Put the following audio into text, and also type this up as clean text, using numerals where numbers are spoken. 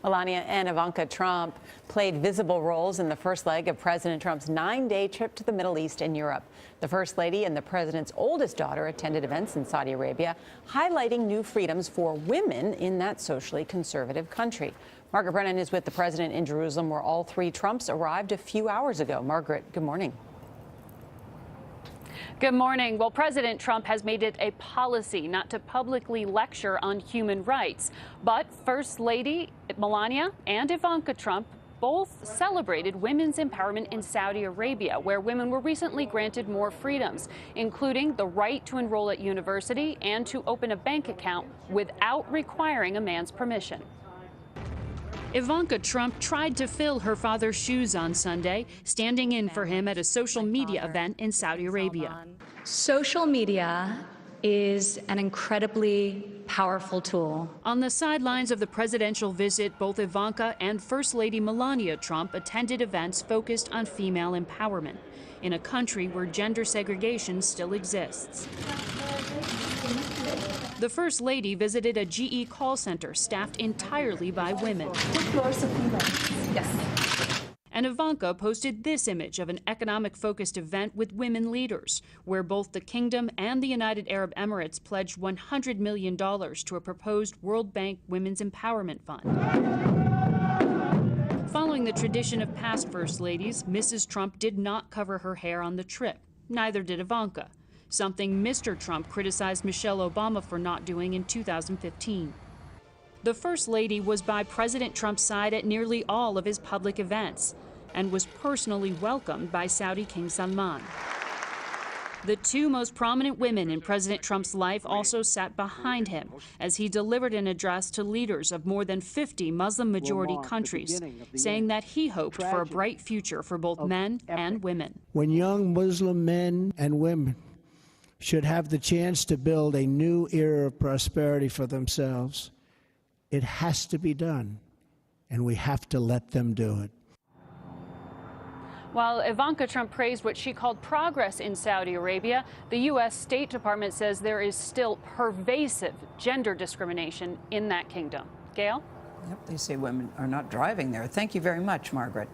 Melania and Ivanka Trump played visible roles in the first leg of President Trump's 9-day trip to the Middle East and Europe. The First Lady and the president's oldest daughter attended events in Saudi Arabia, highlighting new freedoms for women in that socially conservative country. Margaret Brennan is with the president in Jerusalem, where all three Trumps arrived a few hours ago. Margaret, good morning. Good morning. Well, President Trump has made it a policy not to publicly lecture on human rights. But First Lady Melania and Ivanka Trump both celebrated women's empowerment in Saudi Arabia, where women were recently granted more freedoms, including the right to enroll at university and to open a bank account without requiring a man's permission. Ivanka Trump tried to fill her father's shoes on Sunday, standing in for him at a social media event in Saudi Arabia. Social media is an incredibly powerful tool. On the sidelines of the presidential visit, both Ivanka and First Lady Melania Trump attended events focused on female empowerment in a country where gender segregation still exists. The First Lady visited a GE call center staffed entirely by women. Yes. And Ivanka posted this image of an economic-focused event with women leaders, where both the Kingdom and the United Arab Emirates pledged $100 million to a proposed World Bank Women's Empowerment Fund. Following the tradition of past First Ladies, Mrs. Trump did not cover her hair on the trip. Neither did Ivanka, something Mr. Trump criticized Michelle Obama for not doing in 2015. The First Lady was by President Trump's side at nearly all of his public events and was personally welcomed by Saudi King Salman. The two most prominent women in President Trump's life also sat behind him as he delivered an address to leaders of more than 50 Muslim-majority countries, saying that he hoped for a bright future for both men and women. When young Muslim men and women should have the chance to build a new era of prosperity for themselves, it has to be done, and we have to let them do it. While Ivanka Trump praised what she called progress in Saudi Arabia, the U.S. State Department says there is still pervasive gender discrimination in that kingdom. Gail? Yep, they say women are not driving there. Thank you very much, Margaret.